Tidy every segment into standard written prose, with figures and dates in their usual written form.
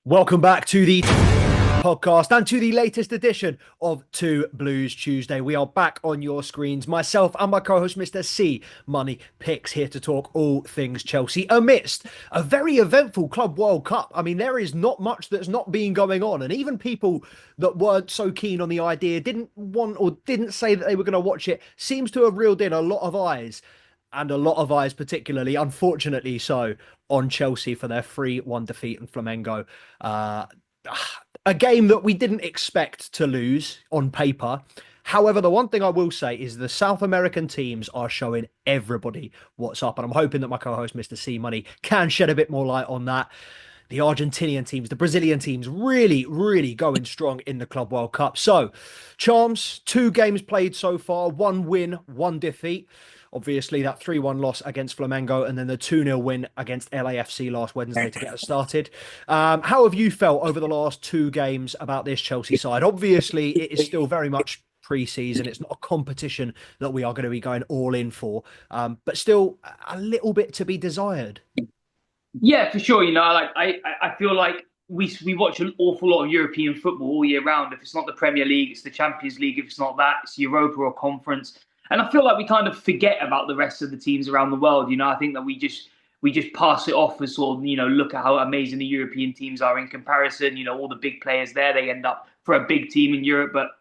Welcome back to the podcast and to the latest edition of Two Blues Tuesday. We are back on your screens. Myself and my co-host, Mr. C Money Picks, here to talk all things Chelsea amidst a very eventful Club World Cup. I mean, there is not much that's not been going on, and even people that weren't so keen on the idea, didn't want or didn't say that they were going to watch it, seems to have reeled in a lot of eyes. And a lot of eyes, particularly, unfortunately so, on Chelsea for their 3-1 defeat in Flamengo. Uh, a game that we didn't expect to lose on paper. However, the one thing I will say is the South American teams are showing everybody what's up. And I'm hoping that my co-host, Mr. C Money, can shed a bit more light on that. The Argentinian teams, the Brazilian teams, really, really going strong in the Club World Cup. So, Charms, 2 games played so far, 1 win, 1 defeat. Obviously, that 3-1 loss against Flamengo and then the 2-0 win against LAFC last Wednesday to get us started. How have you felt over the last 2 games about this Chelsea side? Obviously, it is still very much pre-season. It's not a competition that we are going to be going all in for, but still a little bit to be desired. Yeah, for sure. I feel like we watch an awful lot of European football all year round. If it's not the Premier League, it's the Champions League. If it's not that, it's Europa or Conference. And I feel like we kind of forget about the rest of the teams around the world. I think that we just pass it off as sort of, look at how amazing the European teams are in comparison. All the big players there, they end up for a big team in Europe. But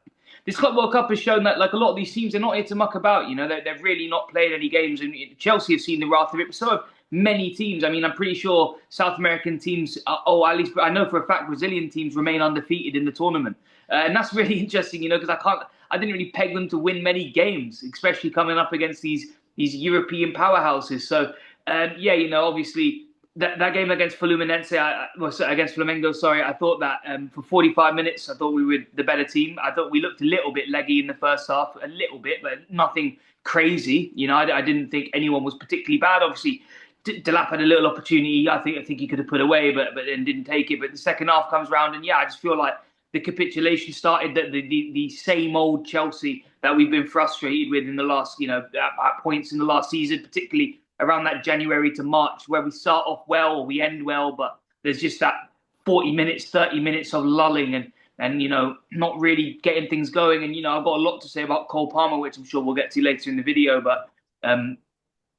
this Club World Cup has shown that, like, a lot of these teams, they're not here to muck about. They've really not played any games. And Chelsea have seen the wrath of it, but so have many teams. I mean, I'm pretty sure South American teams, at least I know for a fact Brazilian teams remain undefeated in the tournament. And that's really interesting, because I didn't really peg them to win many games, especially coming up against these European powerhouses. So, obviously that game against against Flamengo, sorry, I thought that for 45 minutes, I thought we were the better team. I thought we looked a little bit leggy in the first half, a little bit, but nothing crazy. I didn't think anyone was particularly bad. Obviously, Delap had a little opportunity. I think he could have put away, but then didn't take it. But the second half comes round, and I just feel like the capitulation started. That the same old Chelsea that we've been frustrated with in the last, at points in the last season, particularly around that January to March, where we start off well or we end well, but there's just that 40 minutes, 30 minutes of lulling and not really getting things going. And I've got a lot to say about Cole Palmer, which I'm sure we'll get to later in the video, but.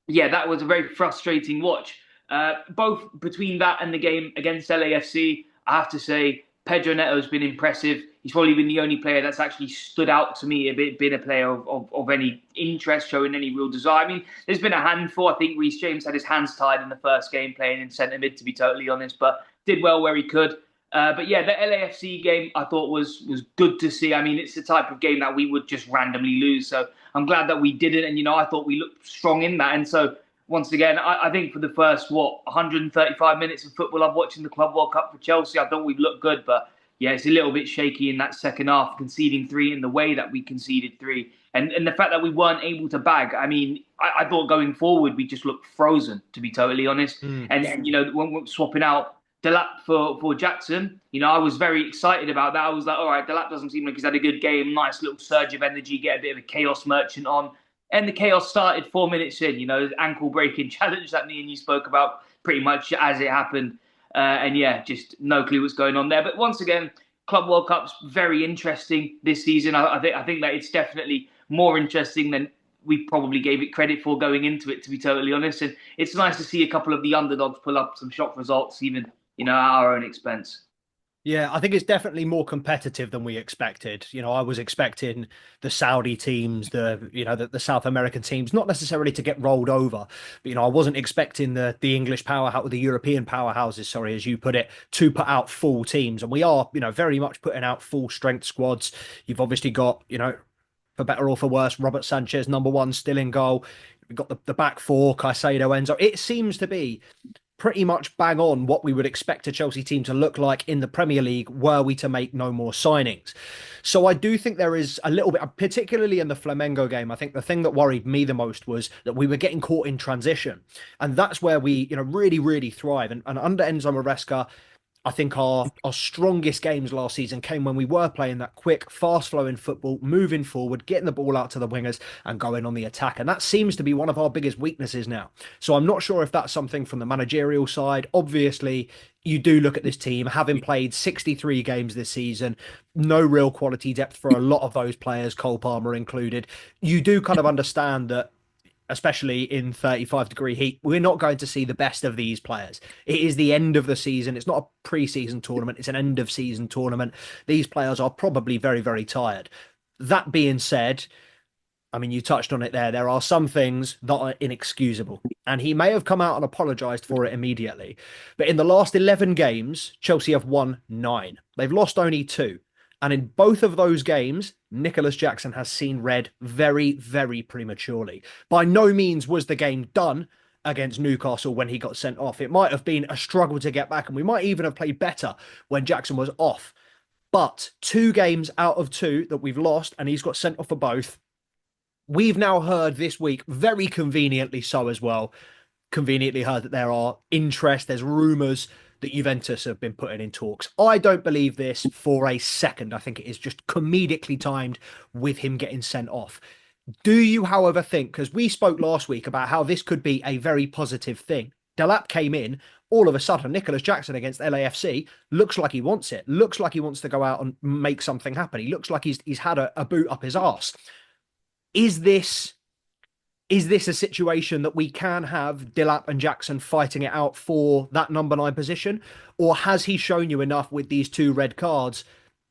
That was a very frustrating watch. Both between that and the game against LAFC, I have to say, Pedro Neto's been impressive. He's probably been the only player that's actually stood out to me, been a player of any interest, showing any real desire. I mean, there's been a handful. I think Reece James had his hands tied in the first game playing in centre mid, to be totally honest, but did well where he could. The LAFC game I thought was good to see. I mean, it's the type of game that we would just randomly lose. So I'm glad that we didn't. And, I thought we looked strong in that. And so, once again, I think for the first, 135 minutes of football I've watched in the Club World Cup for Chelsea, I thought we've looked good. But, it's a little bit shaky in that second half, conceding 3 in the way that we conceded 3. And the fact that we weren't able to bag, I mean, I thought going forward, we just looked frozen, to be totally honest. And when we're swapping out Delap for Jackson, I was very excited about that. I was like, all right, Delap doesn't seem like he's had a good game. Nice little surge of energy, get a bit of a chaos merchant on. And the chaos started 4 minutes in, ankle breaking challenge that me and you spoke about pretty much as it happened. Just no clue what's going on there. But once again, Club World Cup's very interesting this season. I think that it's definitely more interesting than we probably gave it credit for going into it, to be totally honest. And it's nice to see a couple of the underdogs pull up some shock results, even at our own expense. Yeah, I think it's definitely more competitive than we expected. I was expecting the Saudi teams, the South American teams, not necessarily to get rolled over, but I wasn't expecting the English powerhouse, the European powerhouses, sorry, as you put it, to put out full teams. And we are, very much putting out full strength squads. You've obviously got, for better or for worse, Robert Sanchez, number 1, still in goal. We've got the back 4, Caicedo, Enzo. It seems to be pretty much bang on what we would expect a Chelsea team to look like in the Premier League were we to make no more signings. So I do think there is a little bit, particularly in the Flamengo game, I think the thing that worried me the most was that we were getting caught in transition. And that's where we, really, really thrive. And under Enzo Maresca, I think our strongest games last season came when we were playing that quick, fast-flowing football, moving forward, getting the ball out to the wingers and going on the attack. And that seems to be one of our biggest weaknesses now. So I'm not sure if that's something from the managerial side. Obviously, you do look at this team, having played 63 games this season, no real quality depth for a lot of those players, Cole Palmer included. You do kind of understand that, especially in 35-degree heat, we're not going to see the best of these players. It is the end of the season. It's not a pre-season tournament. It's an end of season tournament. These players are probably very, very tired. That being said, I mean, you touched on it there. There are some things that are inexcusable. And he may have come out and apologised for it immediately. But in the last 11 games, Chelsea have won 9. They've lost only 2. And in both of those games, Nicholas Jackson has seen red very, very prematurely. By no means was the game done against Newcastle when he got sent off. It might have been a struggle to get back, and we might even have played better when Jackson was off. But 2 games out of 2 that we've lost, and he's got sent off for both. We've now heard this week, very conveniently so as well, conveniently heard that there are interest, there's rumours that Juventus have been putting in talks. I don't believe this for a second. I think it is just comedically timed with him getting sent off. Do you, however, think, because we spoke last week about how this could be a very positive thing. Delap came in, all of a sudden, Nicholas Jackson against LAFC looks like he wants it, looks like he wants to go out and make something happen. He looks like he's had a boot up his arse. Is this a situation that we can have Delap and Jackson fighting it out for that number 9 position? Or has he shown you enough with these 2 red cards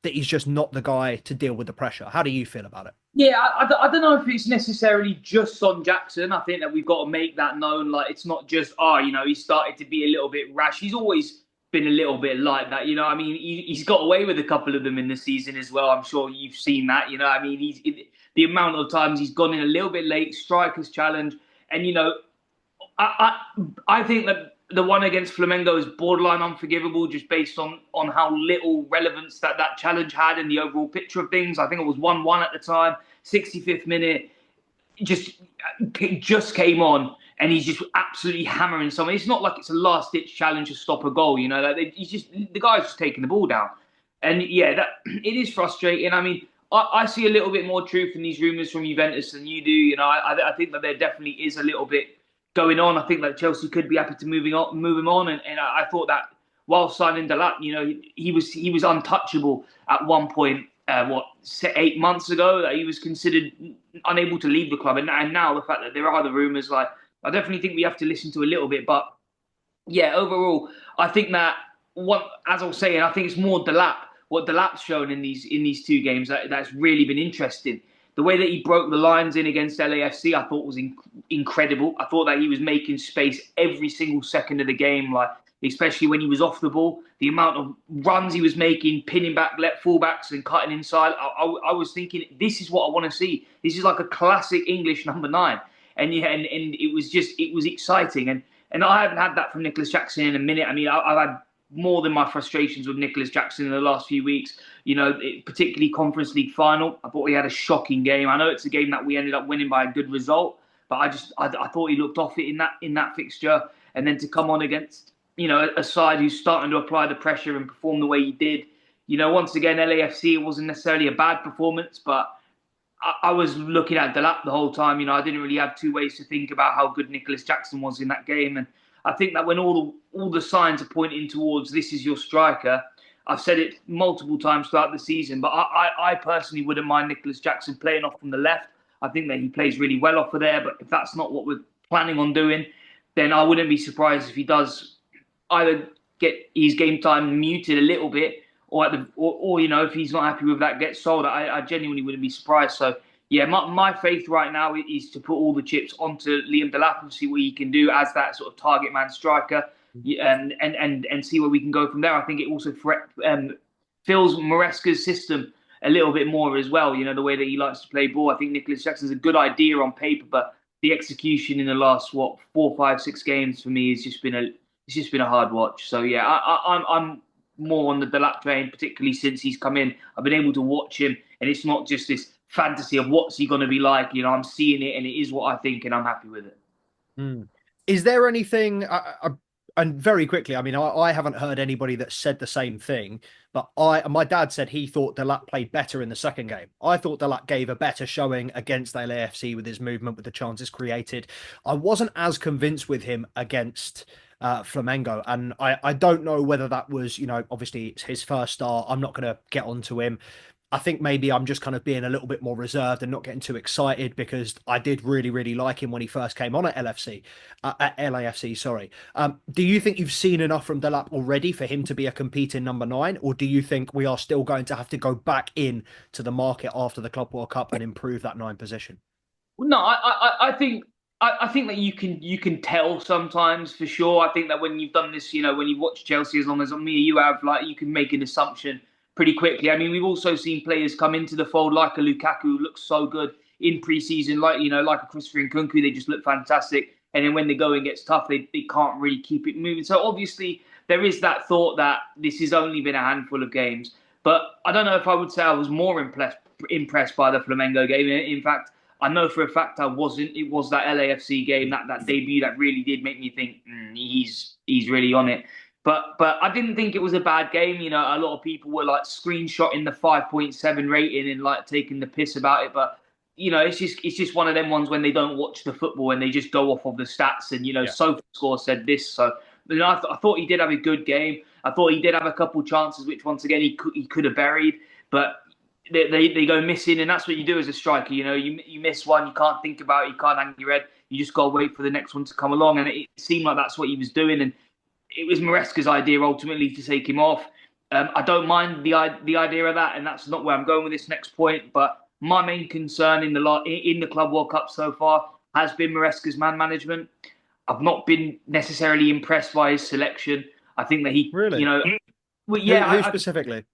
that he's just not the guy to deal with the pressure? How do you feel about it? Yeah, I don't know if it's necessarily just on Jackson. I think that we've got to make that known. Like, it's not just, he started to be a little bit rash. He's always been a little bit like that. I mean, he's got away with a couple of them in the season as well. I'm sure you've seen that. I mean, the amount of times he's gone in a little bit late, strikers challenge. And, I think that the one against Flamengo is borderline unforgivable just based on how little relevance that challenge had in the overall picture of things. I think it was 1-1 at the time, 65th minute, just came on and he's just absolutely hammering someone. It's not like it's a last-ditch challenge to stop a goal, the guy's just taking the ball down. And yeah, it is frustrating. I mean, I see a little bit more truth in these rumours from Juventus than you do. I think that there definitely is a little bit going on. I think that Chelsea could be happy to move him on. And I thought that while signing Delap, he was untouchable at one point. 8 months ago, that he was considered unable to leave the club, and now the fact that there are the rumours, like, I definitely think we have to listen to a little bit. But yeah, overall, I think that as I was saying, I think it's more Delap. What Delap's shown in these 2 games that's really been interesting. The way that he broke the lines in against LAFC, I thought was incredible. I thought that he was making space every single second of the game, like especially when he was off the ball. The amount of runs he was making, pinning back left fullbacks and cutting inside. I was thinking, this is what I want to see. This is like a classic English number 9. And yeah, and it was exciting. And I haven't had that from Nicholas Jackson in a minute. I mean, I've had more than my frustrations with Nicholas Jackson in the last few weeks. Particularly Conference League final. I thought he had a shocking game. I know it's a game that we ended up winning by a good result, but I thought he looked off it in that fixture. And then to come on against a side who's starting to apply the pressure and perform the way he did. Once again, LAFC, it wasn't necessarily a bad performance, but I was looking at Delap the whole time. I didn't really have 2 ways to think about how good Nicholas Jackson was in that game. And I think that when all the signs are pointing towards this is your striker, I've said it multiple times throughout the season, but I personally wouldn't mind Nicholas Jackson playing off from the left. I think that he plays really well off of there, but if that's not what we're planning on doing, then I wouldn't be surprised if he does either get his game time muted a little bit, or if he's not happy with that, get sold. I genuinely wouldn't be surprised. So yeah, my faith right now is to put all the chips onto Liam Delap and see what he can do as that sort of target man striker, and see where we can go from there. I think it also fills Maresca's system a little bit more as well. The way that he likes to play ball. I think Nicholas Jackson's a good idea on paper, but the execution in the last 4, 5, 6 games for me has just been a hard watch. So yeah, I'm more on the Delap train, particularly since he's come in. I've been able to watch him, and it's not just this fantasy of what's he going to be like. I'm seeing it, and it is what I think, and I'm happy with it. Is there anything? And very quickly, I mean, I haven't heard anybody that said the same thing, but my dad said he thought Delap played better in the second game. I thought Delap gave a better showing against LAFC with his movement, with the chances created. I wasn't as convinced with him against Flamengo, and I don't know whether that was, obviously it's his first start. I'm not going to get onto him. I think maybe I'm just kind of being a little bit more reserved and not getting too excited because I did really, really like him when he first came on at at LAFC, sorry. Do you think you've seen enough from Delap already for him to be a competing number nine, or do you think we are still going to have to go back in to the market after the Club World Cup and improve that nine position? No, I think that you can tell sometimes for sure. I think that when you've done this, when you've watched Chelsea as long as me, you have, like, you can make an assumption pretty quickly. I mean, we've also seen players come into the fold like a Lukaku who looks so good in pre-season, like a Christopher Nkunku. They just look fantastic, and then when the going gets tough, they can't really keep it moving. So obviously there is that thought that this has only been a handful of games, but I don't know if I would say I was more impressed by the Flamengo game. In fact, I know for a fact I wasn't. It was that LAFC game, that debut, that really did make me think he's really on it. But I didn't think it was a bad game. A lot of people were like screenshotting the 5.7 rating and like taking the piss about it. But it's just one of them ones when they don't watch the football and they just go off of the stats. And Yeah. SofaScore said this, so I thought he did have a good game. I thought he did have a couple chances, which once again he could have buried, but they go missing, and that's what you do as a striker. You miss one, you can't think about it, you can't hang your head. You just got to wait for the next one to come along, and it seemed like that's what he was doing. And it was Maresca's idea ultimately to take him off. I don't mind the idea of that, and that's not where I'm going with this next point. But my main concern in the Club World Cup so far has been Maresca's man management. I've not been necessarily impressed by his selection. I think that Really? well, Who yeah, specifically?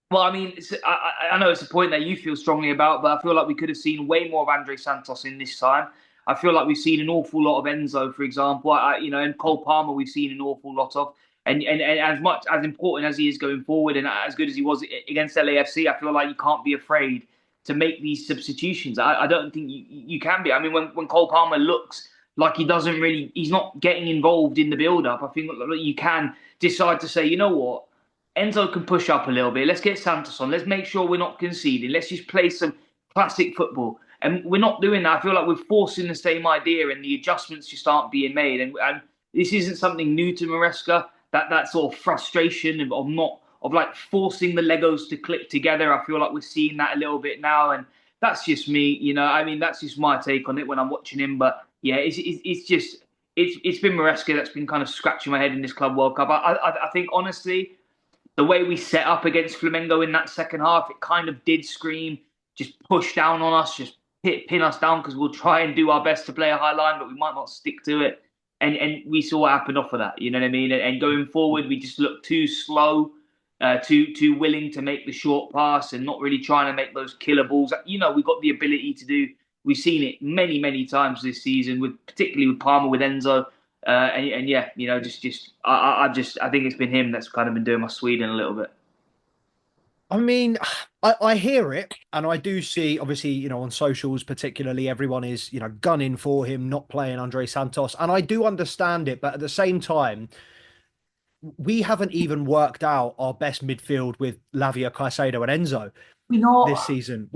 well, I mean, I know it's a point that you feel strongly about, but I feel like we could have seen way more of Andre Santos in this time. I feel like we've seen an awful lot of Enzo, for example. And Cole Palmer, we've seen an awful lot of. And as much as important as he is going forward, and as good as he was against LAFC, I feel like you can't be afraid to make these substitutions. I don't think you can be. I mean, when Cole Palmer looks like he's not getting involved in the build-up, I think you can decide to say, you know what? Enzo can push up a little bit. Let's get Santos on. Let's make sure we're not conceding. Let's just play some classic football. And we're not doing that. I feel like we're forcing the same idea, and the adjustments just aren't being made. And this isn't something new to Maresca. That sort of frustration of like forcing the Legos to click together. I feel like we're seeing that a little bit now, and that's just me. I mean, that's just my take on it when I'm watching him. But yeah, it's been Maresca that's been kind of scratching my head in this Club World Cup. I think honestly, the way we set up against Flamengo in that second half, it kind of did scream, just push down on us, just pin us down, because we'll try and do our best to play a high line, but we might not stick to it. And we saw what happened off of that, you know what I mean? And going forward, we just looked too slow, too willing to make the short pass and not really trying to make those killer balls. We've got the ability to do. We've seen it many, many times this season, particularly with Palmer, with Enzo. And yeah, I think it's been him that's kind of been doing my Sweden a little bit. I mean, I hear it, and I do see, obviously, on socials, particularly, everyone is, gunning for him not playing Andre Santos, and I do understand it, but at the same time, we haven't even worked out our best midfield with Lavia, Caicedo, and Enzo We this not. season.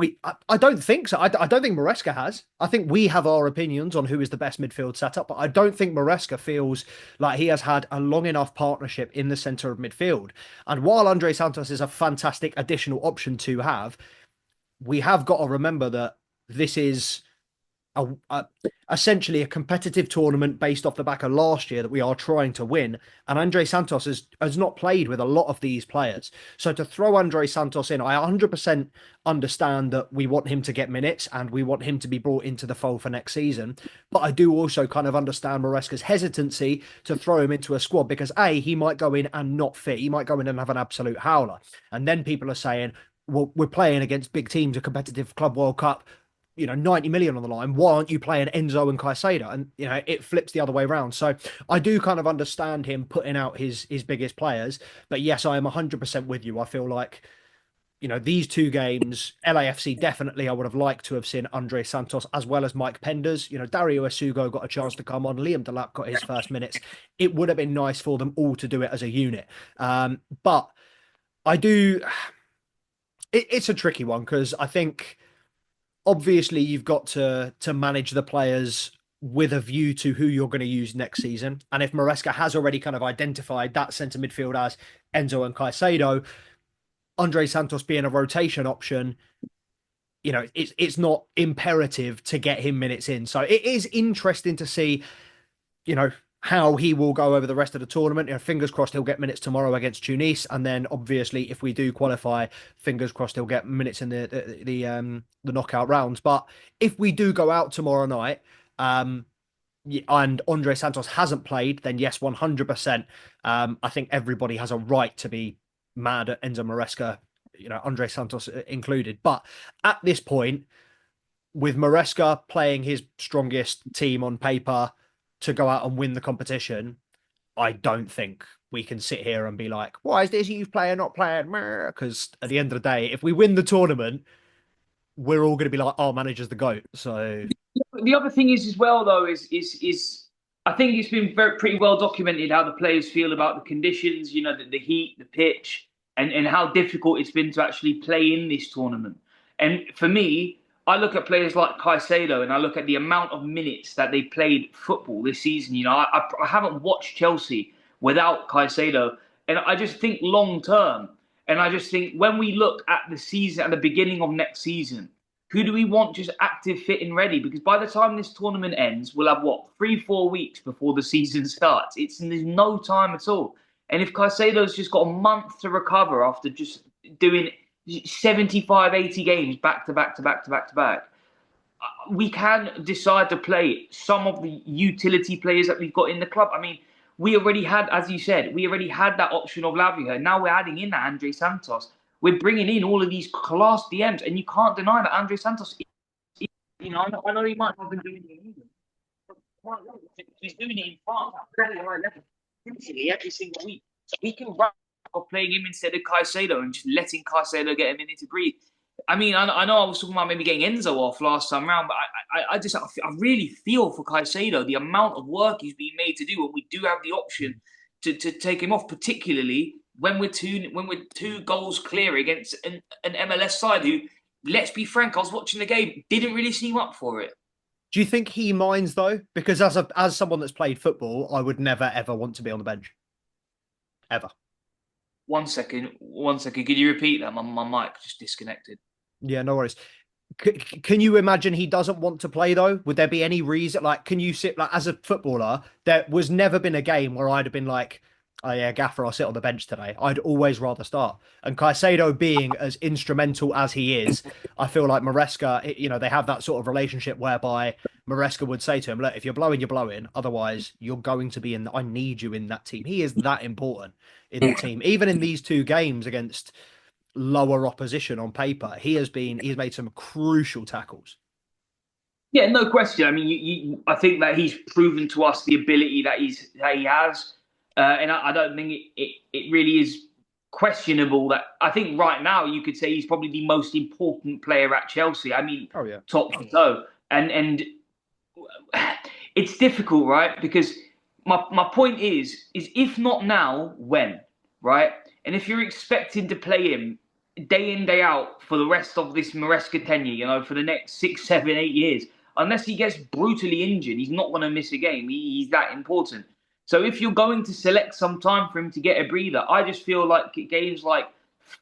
I don't think so. I don't think Maresca has. I think we have our opinions on who is the best midfield setup, but I don't think Maresca feels like he has had a long enough partnership in the centre of midfield. And while Andre Santos is a fantastic additional option to have, we have got to remember that this is essentially a competitive tournament based off the back of last year that we are trying to win. And Andre Santos has not played with a lot of these players. So to throw Andre Santos in, I 100% understand that we want him to get minutes and we want him to be brought into the fold for next season. But I do also kind of understand Maresca's hesitancy to throw him into a squad because A, he might go in and not fit. He might go in and have an absolute howler. And then people are saying, well, we're playing against big teams, a competitive Club World Cup, 90 million on the line. Why aren't you playing Enzo and Caicedo? And, it flips the other way around. So I do kind of understand him putting out his biggest players. But yes, I am 100% with you. I feel like these two games, LAFC definitely, I would have liked to have seen Andre Santos as well as Mike Penders. Dario Asugo got a chance to come on. Liam Delap got his first minutes. It would have been nice for them all to do it as a unit. But I do. It's a tricky one because I think obviously you've got to manage the players with a view to who you're going to use next season. And if Maresca has already kind of identified that centre midfield as Enzo and Caicedo, Andre Santos being a rotation option, it's not imperative to get him minutes in. So it is interesting to see, how he will go over the rest of the tournament. Fingers crossed he'll get minutes tomorrow against Tunis, and then obviously if we do qualify, fingers crossed he'll get minutes in the knockout rounds. But if we do go out tomorrow night, and Andre Santos hasn't played, then yes, 100%. I think everybody has a right to be mad at Enzo Maresca, Andre Santos included. But at this point, with Maresca playing his strongest team on paper to go out and win the competition, I don't think we can sit here and be like, why is this youth player not playing? Because at the end of the day, if we win the tournament, we're all going to be like, our manager's the GOAT. So the other thing is as well, though, is I think it's been pretty well documented how the players feel about the conditions, the heat, the pitch, and how difficult it's been to actually play in this tournament. And for me, I look at players like Caicedo and I look at the amount of minutes that they played football this season. I haven't watched Chelsea without Caicedo. And I just think long term, and I just think when we look at the season, at the beginning of next season, who do we want just active, fit and ready? Because by the time this tournament ends, we'll have, 3-4 weeks before the season starts. There's no time at all. And if Caicedo's just got a month to recover after just doing 75, 80 games back to back to back to back to back, we can decide to play some of the utility players that we've got in the club. I mean, we already had, as you said, that option of Lavia. Now we're adding in that Andre Santos. We're bringing in all of these class DMs, and you can't deny that Andre Santos, I know he might have been doing it in England, but he's doing it in France at very high level, every single week. So we can run of playing him instead of Caicedo and just letting Caicedo get a minute to breathe. I mean, I know I was talking about maybe getting Enzo off last time round, but I really feel for Caicedo, the amount of work he's being made to do, and we do have the option to take him off, particularly when we're two goals clear against an MLS side who, let's be frank, I was watching the game, didn't really seem up for it. do you think he minds though? Because as someone that's played football, I would never ever want to be on the bench. Ever. 1 second. Could you repeat that? My mic just disconnected. Yeah, no worries. Can you imagine he doesn't want to play though? Would there be any reason? Like, can you sit as a footballer? There was never been a game where I'd have been like, oh yeah, Gaffer, I'll sit on the bench today. I'd always rather start. And Caicedo being as instrumental as he is, I feel like Maresca, they have that sort of relationship whereby Maresca would say to him, look, if you're blowing, you're blowing. Otherwise, you're going to be I need you in that team. He is that important in the team. Even in these two games against lower opposition on paper, he's made some crucial tackles. Yeah, no question. I mean, I think that he's proven to us the ability that he has. And I don't think it really is questionable that I think right now you could say he's probably the most important player at Chelsea. I mean, top to toe. And it's difficult, right? Because my point is if not now, when, right? And if you're expecting to play him day in, day out for the rest of this Maresca tenure, for the next 6, 7, 8 years, unless he gets brutally injured, he's not going to miss a game. He's that important. So if you're going to select some time for him to get a breather, I just feel like games like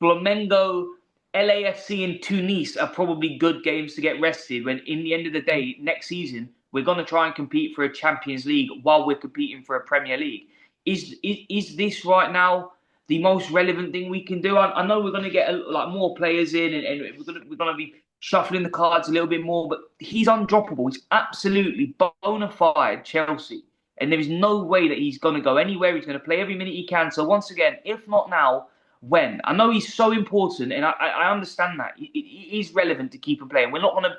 Flamengo, LAFC and Tunis are probably good games to get rested when, in the end of the day, next season, we're going to try and compete for a Champions League while we're competing for a Premier League. Is this right now the most relevant thing we can do? I know we're going to get more players in and we're going to be shuffling the cards a little bit more, but he's undroppable. He's absolutely bona fide Chelsea. And there is no way that he's going to go anywhere. He's going to play every minute he can. So once again, if not now, when? I know he's so important, and I understand that. It is relevant to keep him playing. We're not going to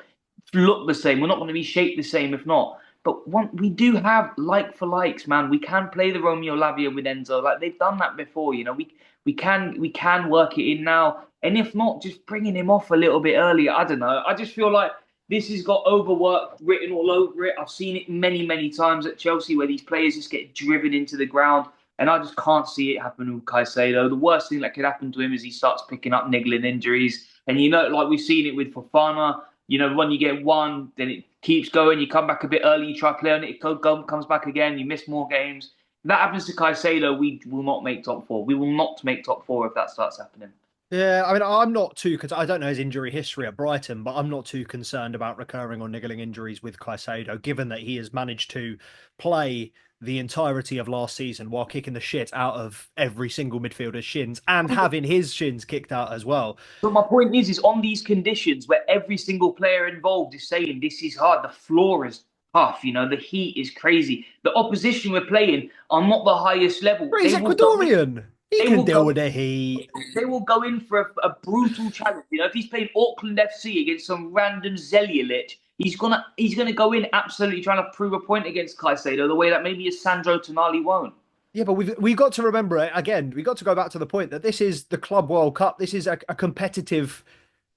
look the same. We're not going to be shaped the same if not. But we do have like for likes, man. We can play the Romeo Lavia with Enzo. Like they've done that before, We can work it in now. And if not, just bringing him off a little bit earlier. I don't know. I just feel like this has got overwork written all over it. I've seen it many, many times at Chelsea where these players just get driven into the ground. And I just can't see it happen with Caicedo. The worst thing that could happen to him is he starts picking up niggling injuries. And, like we've seen it with Fofana, when you get one, then it keeps going. You come back a bit early, you try to play on it, it comes back again, you miss more games. If that happens to Caicedo, we will not make top four. We will not make top four if that starts happening. Yeah, I mean, I'm not too because I don't know his injury history at Brighton, but I'm not too concerned about recurring or niggling injuries with Caicedo, given that he has managed to play the entirety of last season while kicking the shit out of every single midfielder's shins and having his shins kicked out as well. But my point is on these conditions where every single player involved is saying this is hard, the floor is tough, the heat is crazy. The opposition we're playing are not the highest level. But he's Ecuadorian. He can deal with the heat. They will go in for a brutal challenge. If he's playing Auckland FC against some random Zeljelich, he's gonna go in absolutely trying to prove a point against Caicedo the way that maybe a Sandro Tonali won't. Yeah, but we've got to remember it again. We've got to go back to the point that this is the Club World Cup. This is a competitive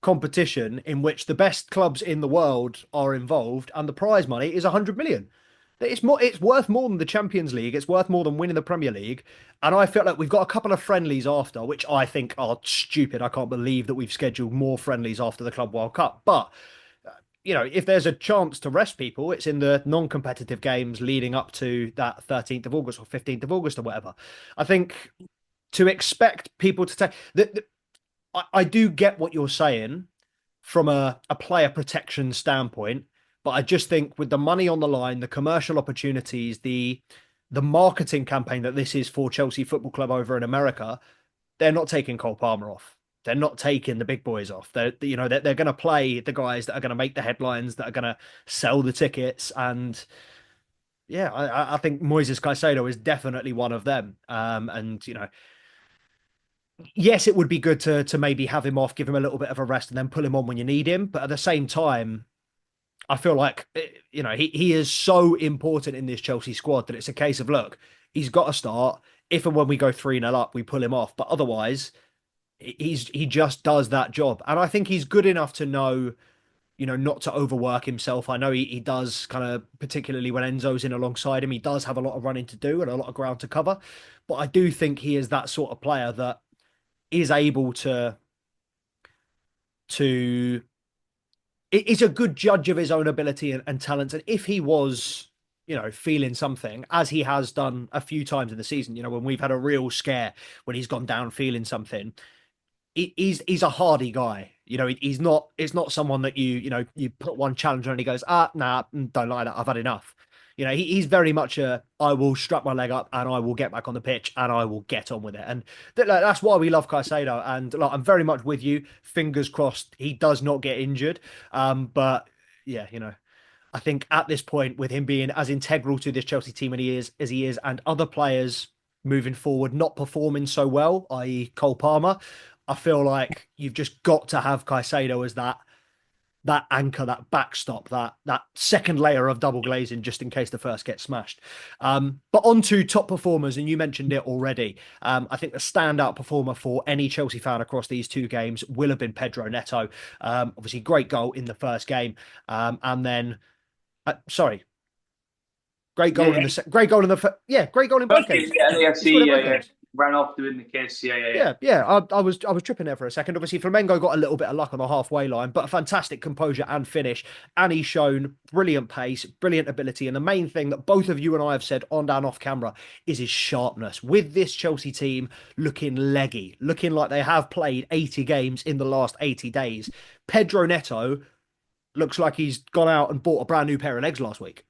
competition in which the best clubs in the world are involved, and the prize money is 100 million. It's worth more than the Champions League. It's worth more than winning the Premier League. And I feel like we've got a couple of friendlies after, which I think are stupid. I can't believe that we've scheduled more friendlies after the Club World Cup. But, if there's a chance to rest people, it's in the non-competitive games leading up to that 13th of August or 15th of August or whatever. I think to expect people to take... I do get what you're saying from a player protection standpoint. But I just think with the money on the line, the commercial opportunities, the marketing campaign that this is for Chelsea Football Club over in America, they're not taking Cole Palmer off. They're not taking the big boys off. They're going to play the guys that are going to make the headlines, that are going to sell the tickets. And yeah, I think Moises Caicedo is definitely one of them. And yes, it would be good to maybe have him off, give him a little bit of a rest, and then pull him on when you need him. But at the same time, I feel like, he is so important in this Chelsea squad that it's a case of, look, he's got to start. If and when we go 3-0 up, we pull him off. But otherwise, he just does that job. And I think he's good enough to know, not to overwork himself. I know he does kind of, particularly when Enzo's in alongside him, he does have a lot of running to do and a lot of ground to cover. But I do think he is that sort of player that is able to is a good judge of his own ability and talent. And if he was, feeling something, as he has done a few times in the season, when we've had a real scare, when he's gone down feeling something, he's a hardy guy. It's not someone that you put one challenge on and he goes, nah, don't like that. I've had enough. He's very much I will strap my leg up and I will get back on the pitch and I will get on with it. And that's why we love Caicedo. And I'm very much with you. Fingers crossed he does not get injured. But yeah, I think at this point, with him being as integral to this Chelsea team as he is, and other players moving forward not performing so well, i.e. Cole Palmer, I feel like you've just got to have Caicedo as that anchor, that backstop, that second layer of double glazing, just in case the first gets smashed. But on to top performers, and you mentioned it already. I think the standout performer for any Chelsea fan across these two games will have been Pedro Neto. Obviously, great goal in the first game, and then great goal in the great goal in both games. Yeah, LAFC, ran off doing the kiss. Yeah. I was tripping there for a second. Obviously, Flamengo got a little bit of luck on the halfway line, but a fantastic composure and finish. And he's shown brilliant pace, brilliant ability. And the main thing that both of you and I have said on and off camera is his sharpness. With this Chelsea team looking leggy, looking like they have played 80 games in the last 80 days, Pedro Neto looks like he's gone out and bought a brand new pair of legs last week.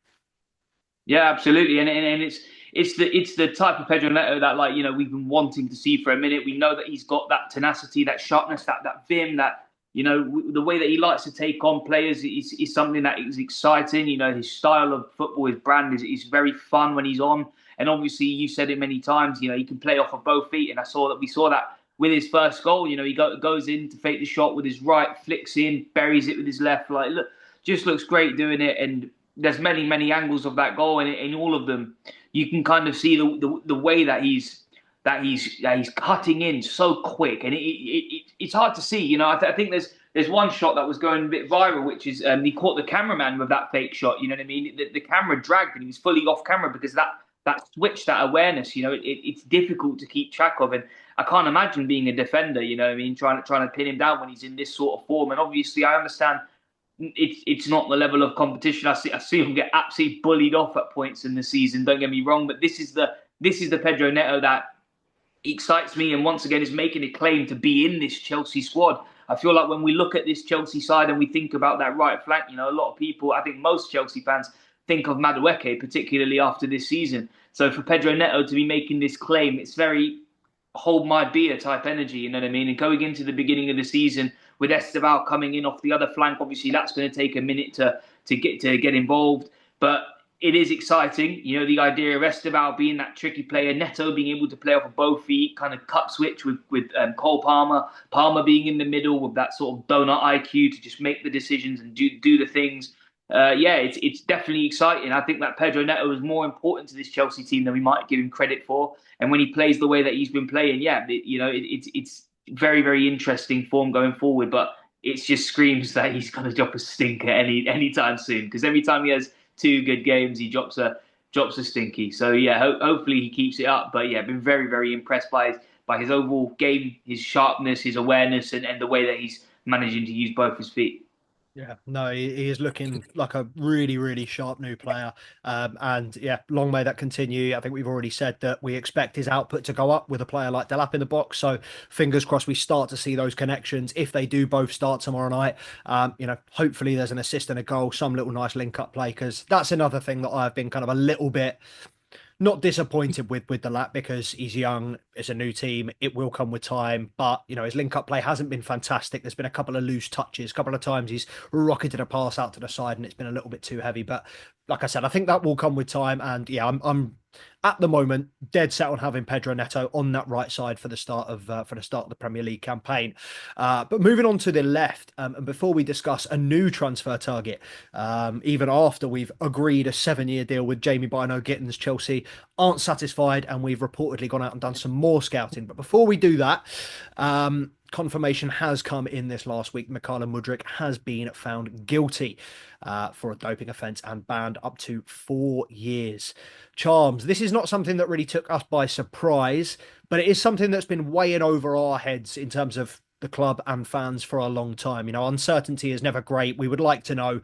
Yeah, absolutely, and it's the type of Pedro Neto that we've been wanting to see for a minute. We know that he's got that tenacity, that sharpness, that vim, that the way that he likes to take on players is something that is exciting. His style of football, his brand is very fun when he's on, and obviously you've said it many times. He can play off of both feet, and we saw that with his first goal. He goes in to fake the shot with his right, flicks in, buries it with his left. Just looks great doing it, and there's many angles of that goal, and in all of them, you can kind of see the way that he's cutting in so quick, and it's hard to see. I think there's one shot that was going a bit viral, which is he caught the cameraman with that fake shot. You know what I mean? The camera dragged and he was fully off camera because that switch, that awareness. It's difficult to keep track of, and I can't imagine being a defender. You know what I mean? Trying to pin him down when he's in this sort of form, and obviously I understand. It's not the level of competition. I see him get absolutely bullied off at points in the season. Don't get me wrong, but this is the Pedro Neto that excites me, and once again is making a claim to be in this Chelsea squad. I feel like when we look at this Chelsea side and we think about that right flank, a lot of people, I think most Chelsea fans think of Madueke, particularly after this season. So for Pedro Neto to be making this claim, it's very hold my beer type energy, you know what I mean? And going into the beginning of the season with Esteval coming in off the other flank, obviously that's going to take a minute to get involved. But it is exciting, the idea of Esteval being that tricky player, Neto being able to play off of both feet, kind of cut switch with Cole Palmer being in the middle with that sort of donut IQ to just make the decisions and do the things. It's definitely exciting. I think that Pedro Neto is more important to this Chelsea team than we might give him credit for. And when he plays the way that he's been playing, it's very, very interesting form going forward. But it just screams that he's going to drop a stinker anytime soon. Because every time he has 2 good games, he drops a stinky. So hopefully he keeps it up. But been very, very impressed by his overall game, his sharpness, his awareness, and the way that he's managing to use both his feet. Yeah, no, he is looking like a really, really sharp new player. And long may that continue. I think we've already said that we expect his output to go up with a player like Delap in the box. So fingers crossed we start to see those connections. If they do both start tomorrow night, hopefully there's an assist and a goal, some little nice link up play, because that's another thing that I've been kind of a little bit not disappointed with Delap, because he's young, it's a new team, it will come with time, but his link-up play hasn't been fantastic. There's been a couple of loose touches, a couple of times he's rocketed a pass out to the side and it's been a little bit too heavy, but like I said, I think that will come with time. And I'm at the moment dead set on having Pedro Neto on that right side for the start of the Premier League campaign. But moving on to the left, and before we discuss a new transfer target, even after we've agreed a 7-year deal with Jamie Bino Gittins, Chelsea aren't satisfied, and we've reportedly gone out and done some more scouting. But before we do that, confirmation has come in this last week. Mykhailo Mudryk has been found guilty for a doping offence and banned up to 4 years. Charms, this is not something that really took us by surprise, but it is something that's been weighing over our heads in terms of the club and fans for a long time. Uncertainty is never great. We would like to know.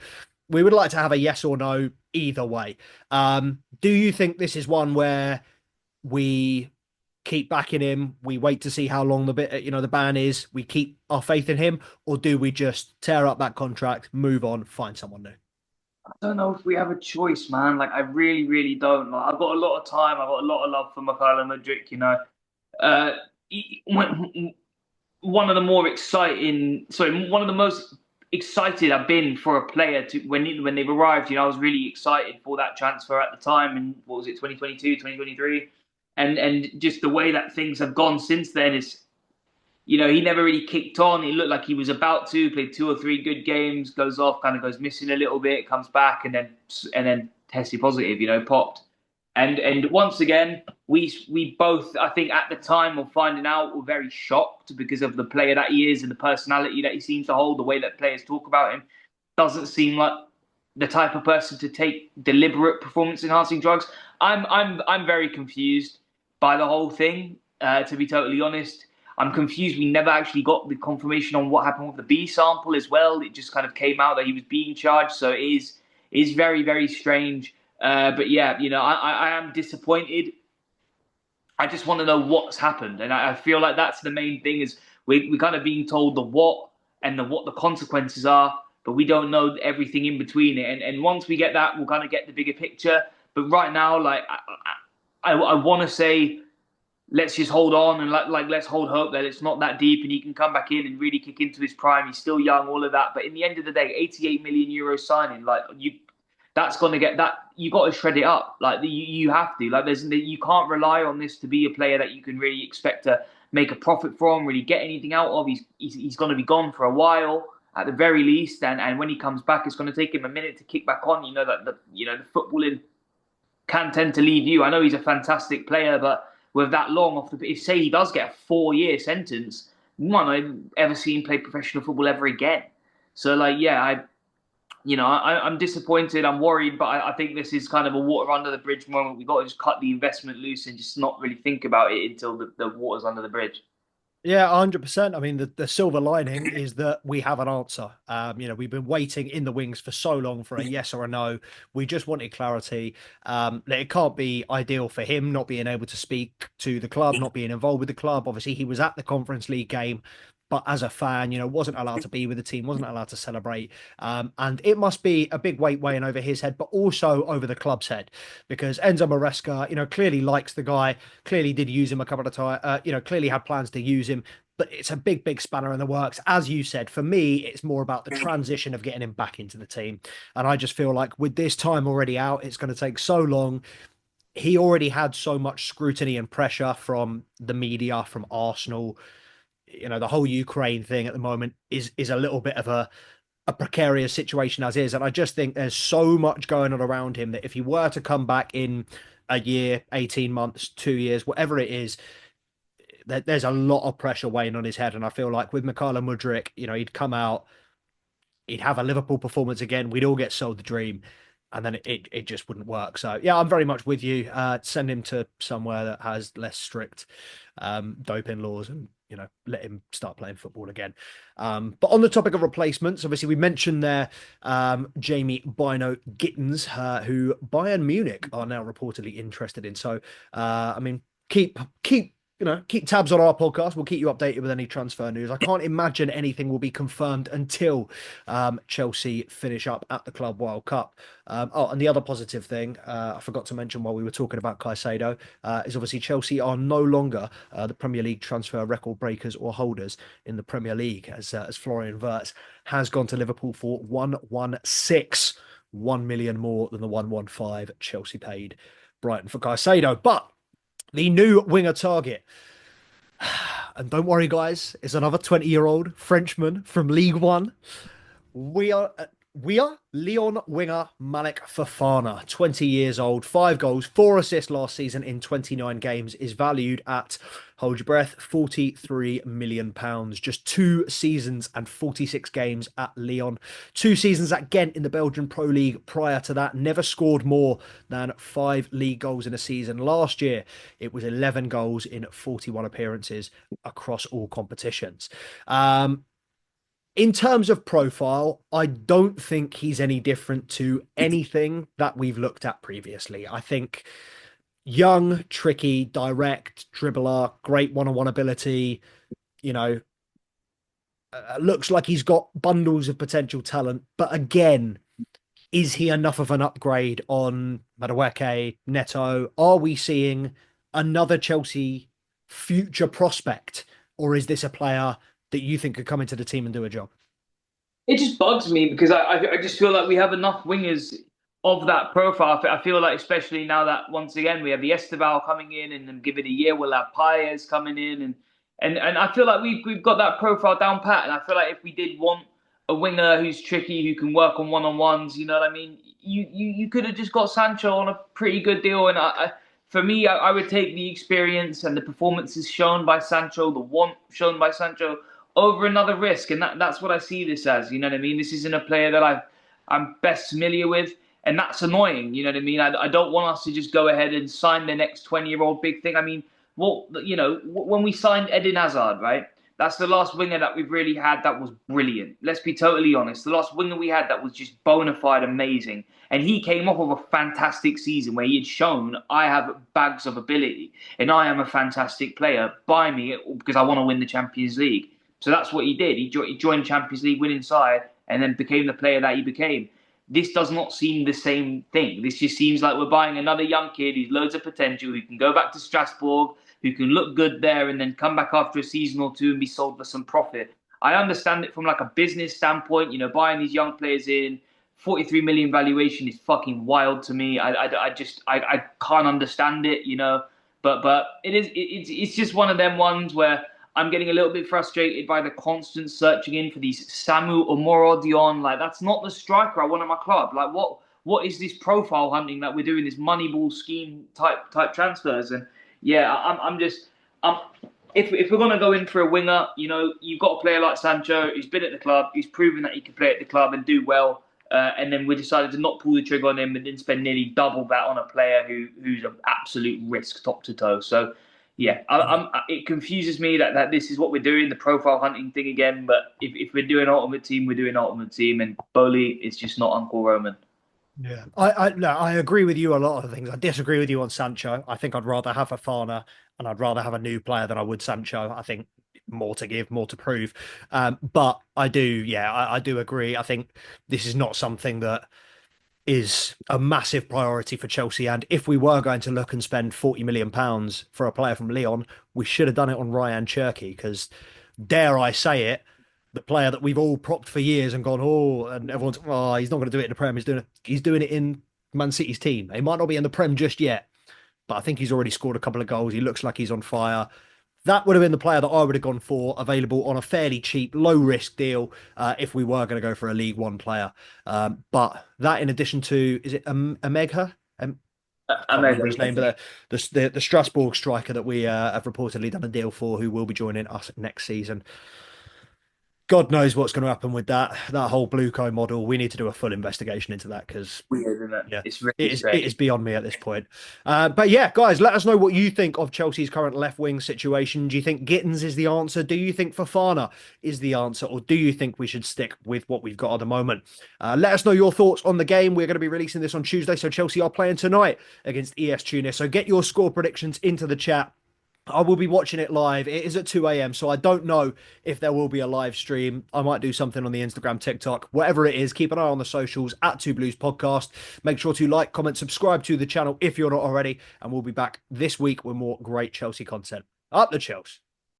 We would like to have a yes or no either way. Do you think this is one where we keep backing him, we wait to see how long the ban is, we keep our faith in him, or do we just tear up that contract, move on, find someone new? I don't know if we have a choice, man. Like, I really, really don't. I've got a lot of time. I've got a lot of love for Mykhailo Mudryk. One of the most excited I've been for a player to when they've arrived. I was really excited for that transfer at the time, and what was it, 2022, 2023, and just the way that things have gone since then is, he never really kicked on. He looked like he was about to play 2 or 3 good games, goes off, kind of goes missing a little bit, comes back, and then tested positive, popped. And once again, we both, I think at the time of finding out, were very shocked because of the player that he is and the personality that he seems to hold, the way that players talk about him. Doesn't seem like the type of person to take deliberate performance-enhancing drugs. I'm very confused by the whole thing, to be totally honest. I'm confused. We never actually got the confirmation on what happened with the B sample as well. It just kind of came out that he was being charged. So it is very, very strange. But I am disappointed. I just want to know what's happened. And I feel like that's the main thing, is we're kind of being told the what and what the consequences are, but we don't know everything in between it. And once we get that, we'll kind of get the bigger picture. But right now, I want to say, let's just hold on and let's hold hope that it's not that deep and he can come back in and really kick into his prime. He's still young, all of that. But in the end of the day, 88 million euro signing, that's going to get that. You got to shred it up. You have to. You can't rely on this to be a player that you can really expect to make a profit from, really get anything out of. He's going to be gone for a while at the very least, and when he comes back, it's going to take him a minute to kick back on. The footballing can tend to leave you. I know he's a fantastic player, but with that long off if say he does get a 4-year sentence, we might not even ever see him play professional football ever again. So like, yeah, I'm disappointed. I'm worried, but I think this is kind of a water under the bridge moment. We've got to just cut the investment loose and just not really think about it until the water's under the bridge. Yeah, 100%. I mean, the silver lining is that we have an answer. We've been waiting in the wings for so long for a yes or a no. We just wanted clarity. That it can't be ideal for him not being able to speak to the club, not being involved with the club. Obviously, he was at the Conference League game, but as a fan, wasn't allowed to be with the team, wasn't allowed to celebrate. And it must be a big weight weighing over his head, but also over the club's head, because Enzo Maresca, clearly likes the guy, clearly did use him a couple of times, clearly had plans to use him, but it's a big, big spanner in the works. As you said, for me, it's more about the transition of getting him back into the team. And I just feel like with this time already out, it's going to take so long. He already had so much scrutiny and pressure from the media, from Arsenal. The whole Ukraine thing at the moment is a little bit of a precarious situation as is. And I just think there's so much going on around him that if he were to come back in a year, 18 months, 2 years, whatever it is, there's a lot of pressure weighing on his head. And I feel like with Mykhailo Mudryk, he'd come out, he'd have a Liverpool performance again. We'd all get sold the dream. And then it just wouldn't work. So yeah, I'm very much with you. Send him to somewhere that has less strict doping laws, and let him start playing football again. But on the topic of replacements, obviously we mentioned there Jamie Bino Gittens, who Bayern Munich are now reportedly interested in. So I mean, keep keep tabs on our podcast. We'll keep you updated with any transfer news. I can't imagine anything will be confirmed until Chelsea finish up at the Club World Cup. And the other positive thing I forgot to mention while we were talking about Caicedo is obviously Chelsea are no longer the Premier League transfer record breakers or holders in the Premier League, as Florian Wirtz has gone to Liverpool for 116, 1 million more than the 115 Chelsea paid Brighton for Caicedo. But the new winger target, and don't worry, guys, is another 20-year-old Frenchman from League One. We are Leon winger Malik Fofana, 20 years old, 5 goals, 4 assists last season in 29 games, is valued at, hold your breath, £43 million. Just 2 seasons and 46 games at Lyon. 2 seasons at Ghent in the Belgian Pro League prior to that. Never scored more than 5 league goals in a season. Last year, it was 11 goals in 41 appearances across all competitions. In terms of profile, I don't think he's any different to anything that we've looked at previously. I think young, tricky, direct, dribbler, great one-on-one ability, you know, looks like he's got bundles of potential talent. But again, is he enough of an upgrade on Madueke, Neto? Are we seeing another Chelsea future prospect? Or is this a player that you think could come into the team and do a job? It just bugs me because I just feel like we have enough wingers of that profile. I feel like, especially now that once again we have the Esteval coming in, and then give it a year, we'll have Paez coming in, and I feel like we've got that profile down pat. And I feel like if we did want a winger who's tricky, who can work on one-on-ones, you know what I mean? You could have just got Sancho on a pretty good deal. And for me, I would take the experience and the performances shown by Sancho, the want shown by Sancho, over another risk. And that's what I see this as. You know what I mean? This isn't a player that I'm best familiar with. And that's annoying. You know what I mean? I don't want us to just go ahead and sign the next 20-year-old big thing. I mean, when we signed Eden Hazard, right? That's the last winger that we've really had that was brilliant. Let's be totally honest. The last winger we had that was just bona fide amazing. And he came off of a fantastic season where he had shown, I have bags of ability and I am a fantastic player. Buy me because I want to win the Champions League. So that's what he did. He joined Champions League winning side and then became the player that he became. This does not seem the same thing. This just seems like we're buying another young kid who's loads of potential, who can go back to Strasbourg, who can look good there and then come back after a season or two and be sold for some profit. I understand it from like a business standpoint, buying these young players in, 43 million valuation is fucking wild to me. I can't understand it. But it's just one of them ones where I'm getting a little bit frustrated by the constant searching in for these Samu or Morodion. Like, that's not the striker I want in my club. Like, what is this profile hunting that we're doing, this Moneyball scheme type transfers? And yeah, I'm if we're gonna go in for a winger, you've got a player like Sancho who's been at the club, he's proven that he can play at the club and do well. And then we decided to not pull the trigger on him and then spend nearly double that on a player who's an absolute risk top to toe. So yeah, it confuses me that this is what we're doing, the profile hunting thing again. But if we're doing Ultimate Team, we're doing Ultimate Team, and Bowley is just not Uncle Roman. Yeah, I agree with you a lot of things. I disagree with you on Sancho. I think I'd rather have Fafana and I'd rather have a new player than I would Sancho. I think more to give, more to prove. But I do, yeah, I do agree. I think this is not something that is a massive priority for Chelsea. And if we were going to look and spend £40 million for a player from Lyon, we should have done it on Ryan Cherky because, dare I say it, the player that we've all propped for years and gone, oh, and everyone's, oh, he's not going to do it in the Prem. He's doing it in Man City's team. He might not be in the Prem just yet, but I think he's already scored a couple of goals. He looks like he's on fire. That would have been the player that I would have gone for, available on a fairly cheap, low risk deal if we were going to go for a League One player. But that, in addition to, is it Amegha? Can't remember his name, but the Strasbourg striker that we have reportedly done a deal for, who will be joining us next season. God knows what's going to happen with that whole Blueco model. We need to do a full investigation into that because Weird, isn't it? yeah, It's really it strange. is beyond me at this point. But yeah, guys, let us know what you think of Chelsea's current left wing situation. Do you think Gittins is the answer? Do you think Fofana is the answer? Or do you think we should stick with what we've got at the moment? Let us know your thoughts on the game. We're going to be releasing this on Tuesday, so Chelsea are playing tonight against ES Tunis. So get your score predictions into the chat. I will be watching it live. It is at 2 a.m. So I don't know if there will be a live stream. I might do something on the Instagram, TikTok, whatever it is. Keep an eye on the socials at Two Blues Podcast. Make sure to like, comment, subscribe to the channel if you're not already. And we'll be back this week with more great Chelsea content. Up the Chelsea.